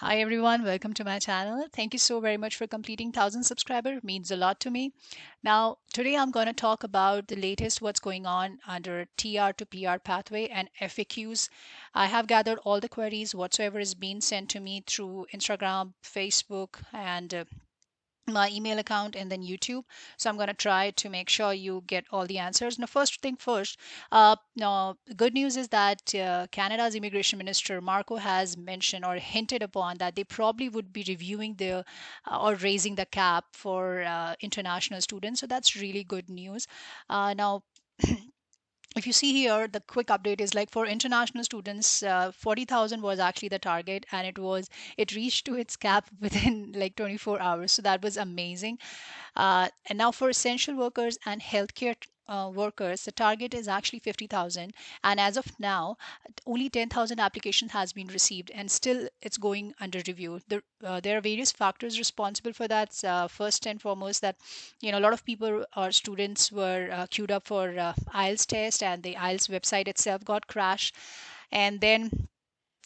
Hi everyone, welcome to my channel. Thank you so very much for completing 1000 subscriber. Means a lot to me. Now, today I'm going to talk about the latest what's going on under TR to PR pathway and FAQs. I have gathered all the queries whatsoever is being sent to me through Instagram, Facebook, and my email account and then YouTube. So I'm going to try to make sure you get all the answers. Now, first thing first, now, the good news is that Canada's Immigration Minister Marco has mentioned or hinted upon that they probably would be reviewing the or raising the cap for international students. So that's really good news. Now, if you see here, the quick update is like for international students, 40,000 was actually the target, and it reached to its cap within like 24 hours. So that was amazing. And now for essential workers and healthcare workers, the target is actually 50,000. And as of now, only 10,000 applications has been received, and still it's going under review. There are various factors responsible for that. First and foremost, that a lot of people or students were queued up for IELTS test, and the IELTS website itself got crashed. And then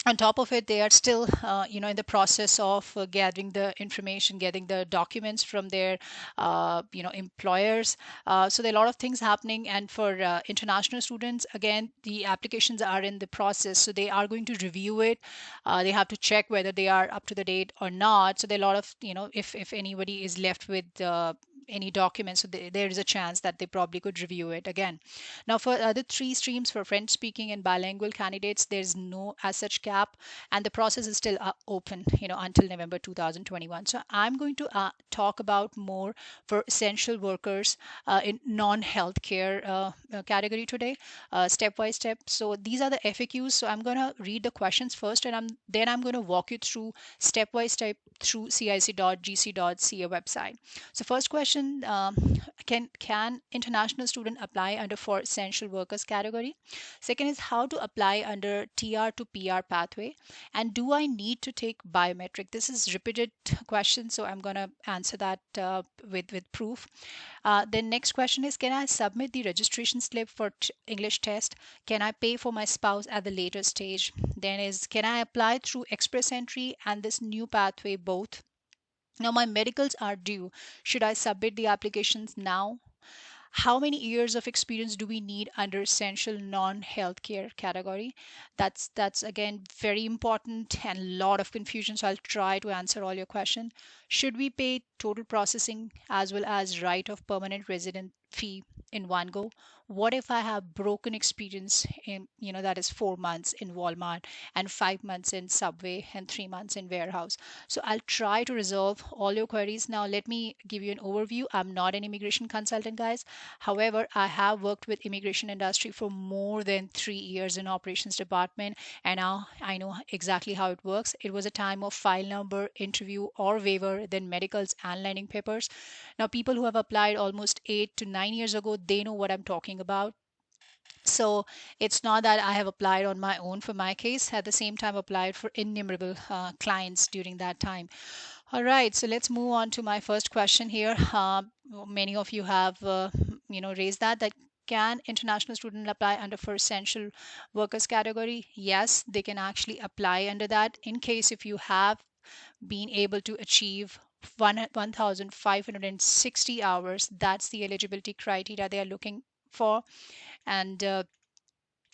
on top of it, they are still in the process of gathering the information, getting the documents from their employers. So there are a lot of things happening, and for international students, again, the applications are in the process, so they are going to review it. They have to check whether they are up to the date or not. So there are a lot of, if anybody is left with any documents, so there is a chance that they probably could review it again. Now, for other three streams, for French speaking and bilingual candidates, there's no as such cap, and the process is still open, until November 2021. So I'm going to talk about more for essential workers in non-healthcare category today, step by step. So these are the FAQs. So I'm going to read the questions first, and then I'm going to walk you through step by step through cic.gc.ca website. So first question, can international student apply under for essential workers category? Second is how to apply under TR to PR pathway, and do I need to take biometric? This is repeated question, so I'm going to answer that with proof. Then next question is, can I submit the registration slip for English test? Can I pay for my spouse at the later stage? Then is, can I apply through express entry and this new pathway both? Now my medicals are due. Should I submit the applications now? How many years of experience do we need under essential non-healthcare category? That's again very important and a lot of confusion. So I'll try to answer all your questions. Should we pay total processing as well as right of permanent resident fee in one go? What if I have broken experience in, that is 4 months in Walmart and 5 months in Subway and 3 months in warehouse? So I'll try to resolve all your queries. Now let me give you an overview. I'm not an immigration consultant, guys. However, I have worked with immigration industry for more than 3 years in operations department, and now I know exactly how it works. It was a time of file number, interview, or waiver, then medicals and landing papers. Now, people who have applied almost 8 to 9 years ago, they know what I'm talking about. So it's not that I have applied on my own for my case. At the same time, applied for innumerable clients during that time. All right, so let's move on to my first question here. Many of you have, raised that can international student apply under for essential workers category? Yes, they can actually apply under that in case if you have been able to achieve 1,560 hours. That's the eligibility criteria they are looking for. And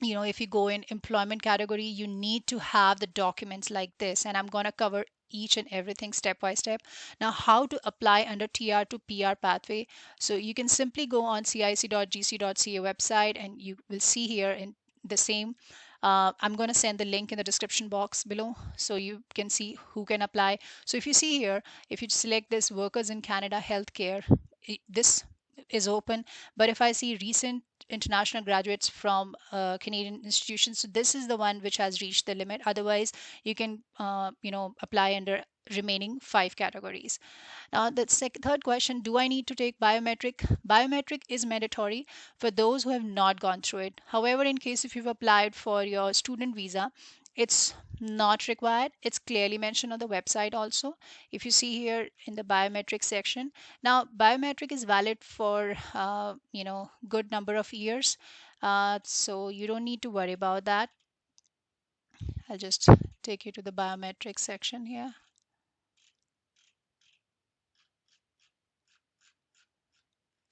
if you go in employment category, you need to have the documents like this, and I'm going to cover each and everything step by step. Now, how to apply under TR to PR pathway? So you can simply go on cic.gc.ca website, and you will see here in the same. I'm going to send the link in the description box below so you can see who can apply. So if you see here, if you select this workers in Canada healthcare, this is open. But if I see recent international graduates from Canadian institutions, so this is the one which has reached the limit. Otherwise, you can apply under remaining five categories. Now, the third question, do I need to take biometric? Biometric is mandatory for those who have not gone through it. However, in case if you've applied for your student visa, it's not required. It's clearly mentioned on the website also. If you see here in the biometric section. Now, biometric is valid for, good number of years. So you don't need to worry about that. I'll just take you to the biometrics section here.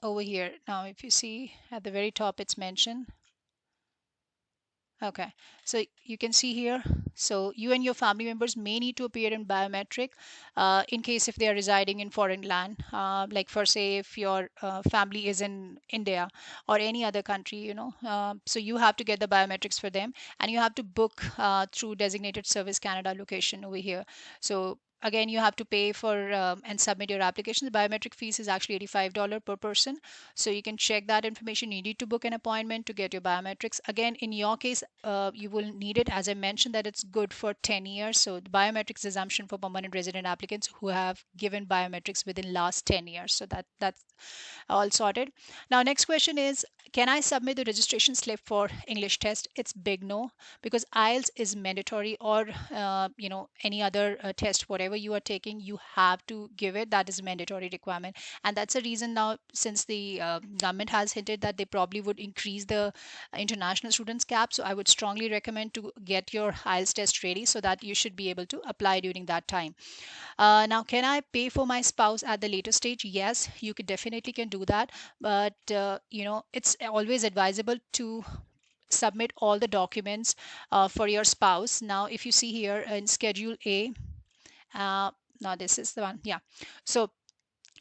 Over here, now if you see at the very top, it's mentioned. Okay, so you can see here. So you and your family members may need to appear in biometric in case if they are residing in foreign land. Like for say, if your family is in India or any other country, so you have to get the biometrics for them, and you have to book through Designated Service Canada location over here. So again, you have to pay for and submit your application. The biometric fees is actually $85 per person. So you can check that information. You need to book an appointment to get your biometrics. Again, in your case, you will need it. As I mentioned, that it's good for 10 years. So the biometrics assumption for permanent resident applicants who have given biometrics within last 10 years. So that's all sorted. Now, next question is, can I submit the registration slip for English test? It's big no, because IELTS is mandatory, or any other test, whatever you are taking, you have to give it. That is a mandatory requirement, and that's a reason now, since the government has hinted that they probably would increase the international students cap. So I would strongly recommend to get your IELTS test ready so that you should be able to apply during that time. Now, can I pay for my spouse at the later stage? Yes, you could definitely can do that, but it's always advisable to submit all the documents for your spouse. Now, if you see here in Schedule A, now this is the one, yeah. So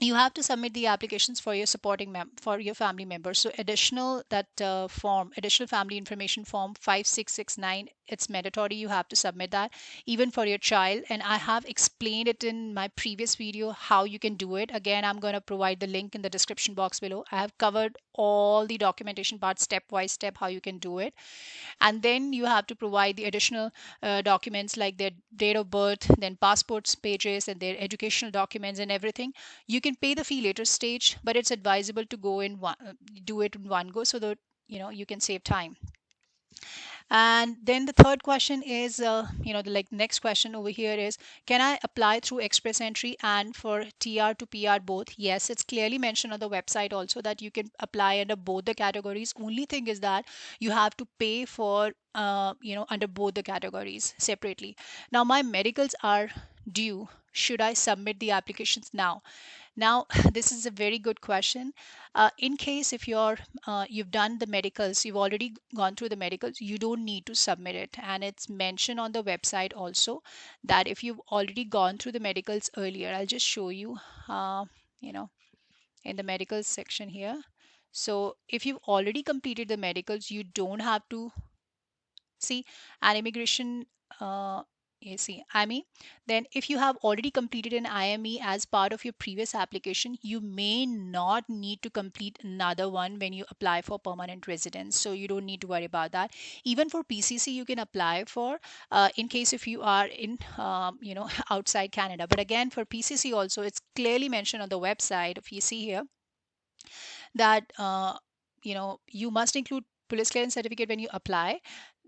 you have to submit the applications for your for your family members. So additional that form, additional family information form 5669, it's mandatory. You have to submit that even for your child, and I have explained it in my previous video how you can do it. Again, I'm going to provide the link in the description box below. I have covered all the documentation part, step by step, how you can do it. And then you have to provide the additional documents like their date of birth, then passports pages, and their educational documents and everything. You can pay the fee later stage, but it's advisable to go in one, do it in one go, so that you can save time. And then the third question is, the like next question over here is, can I apply through Express Entry and for TR to PR both? Yes, it's clearly mentioned on the website also that you can apply under both the categories. Only thing is that you have to pay for, under both the categories separately. Now, my medicals are due. Should I submit the applications now? Now, this is a very good question. In case if you've done the medicals, you've already gone through the medicals, you don't need to submit it. And it's mentioned on the website also that if you've already gone through the medicals earlier, I'll just show you, you know, in the medicals section here. So if you've already completed the medicals, you don't have to see an immigration, you see IME. Then if you have already completed an IME as part of your previous application, you may not need to complete another one when you apply for permanent residence. So you don't need to worry about that. Even for PCC, you can apply for in case if you are in outside Canada. But again, for PCC also, it's clearly mentioned on the website. If you see here that you must include police clearance certificate when you apply.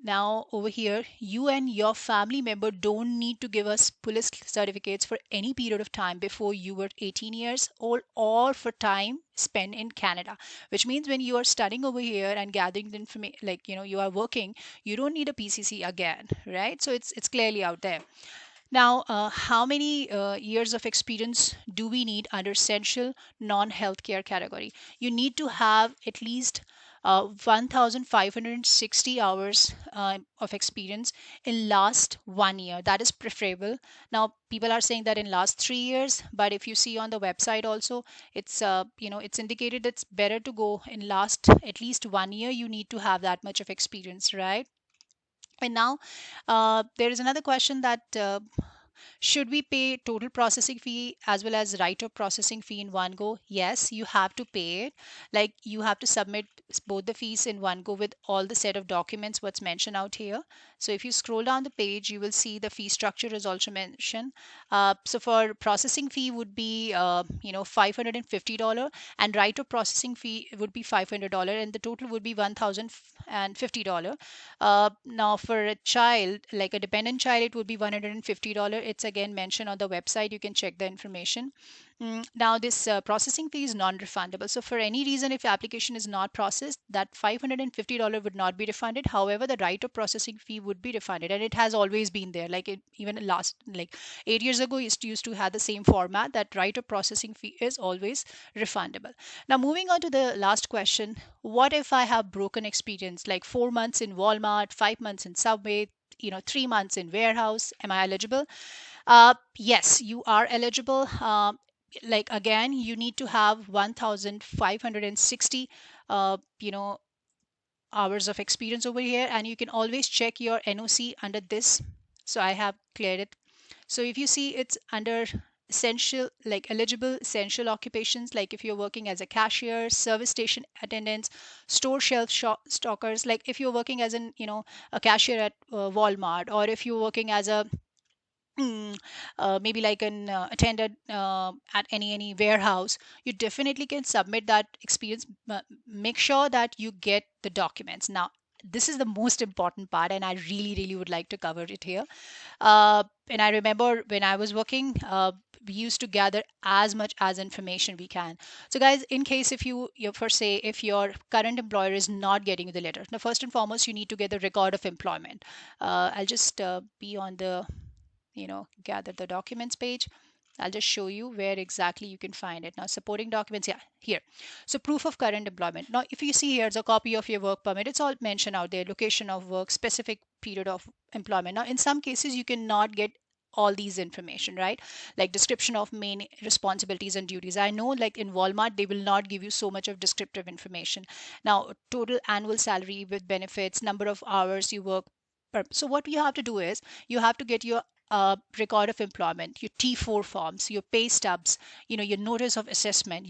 Now over here, you and your family member don't need to give us police certificates for any period of time before you were 18 years old, or for time spent in Canada, which means when you are studying over here and gathering the information, like you are working, you don't need a PCC again, right? So it's clearly out there. Now, how many years of experience do we need under essential non-healthcare category? You need to have at least 1,560 hours of experience in last 1 year. That is preferable. Now, people are saying that in last 3 years, but if you see on the website also, it's indicated it's better to go in last at least 1 year. You need to have that much of experience, right? And now, there is another question that should we pay total processing fee as well as right of processing fee in one go? Yes, you have to pay it. Like you have to submit both the fees in one go with all the set of documents what's mentioned out here. So if you scroll down the page, you will see the fee structure is also mentioned. So for processing fee would be $550, and right of processing fee would be $500, and the total would be $1,050. Now for a child, like a dependent child, it would be $150. It's again mentioned on the website. You can check the information. Now, this processing fee is non-refundable. So for any reason, if your application is not processed, that $550 would not be refunded. However, the right of processing fee would be refunded, and it has always been there. Like, even last, like, 8 years ago, used to have the same format. That right of processing fee is always refundable. Now, moving on to the last question: what if I have broken experience, like 4 months in Walmart, 5 months in Subway, 3 months in warehouse? Am I eligible? Yes, you are eligible. Like, again, you need to have 1,560 hours of experience over here, and you can always check your NOC under this. So I have cleared it. So if you see, it's under essential, like eligible essential occupations, like if you're working as a cashier, service station attendants, store shelf stockers, like if you're working as a cashier at Walmart, or if you're working as a maybe like an attendant at any warehouse, you definitely can submit that experience. Make sure that you get the documents. Now, this is the most important part, and I really would like to cover it here. And I remember when I was working, we used to gather as much as information we can. So guys, in case if for say, if your current employer is not getting you the letter, now first and foremost, you need to get the record of employment. I'll just be on the gather the documents page. I'll just show you where exactly you can find it. Now, supporting documents, yeah, here. So proof of current employment. Now, if you see here, it's a copy of your work permit. It's all mentioned out there: location of work, specific period of employment. Now, in some cases, you cannot get all these information, right? Like description of main responsibilities and duties. I know, like in Walmart, they will not give you so much of descriptive information. Now, total annual salary with benefits, number of hours you work. So what you have to do is, you have to get your record of employment, your T4 forms, your pay stubs, your notice of assessment,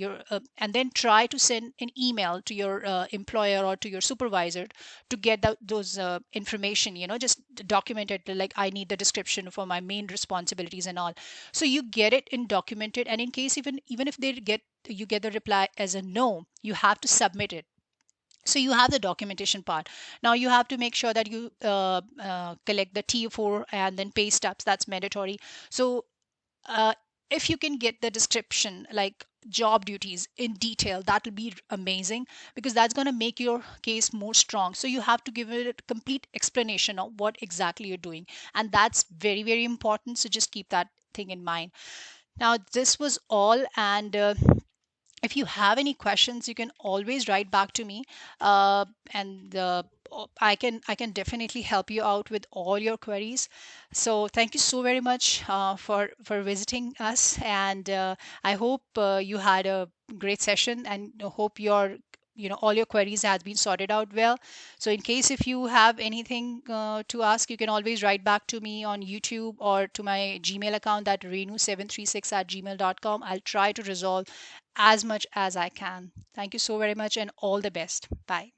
and then try to send an email to your employer or to your supervisor to get those information, just documented. Like, I need the description for my main responsibilities and all. So you get it in documented, and in case even if you get the reply as a no, you have to submit it. So you have the documentation part. Now you have to make sure that you collect the T4 and then pay stubs. That's mandatory. So uh, if you can get the description, like job duties in detail, that will be amazing, because that's going to make your case more strong. So you have to give it a complete explanation of what exactly you're doing, and that's very important. So just keep that thing in mind. Now, this was all, and if you have any questions, you can always write back to me, and I can definitely help you out with all your queries. So thank you so very much for visiting us, and I hope you had a great session, and hope all your queries has been sorted out well. So in case if you have anything to ask, you can always write back to me on YouTube or to my Gmail account, that renu736@gmail.com. I'll try to resolve as much as I can. Thank you so very much, and all the best. Bye.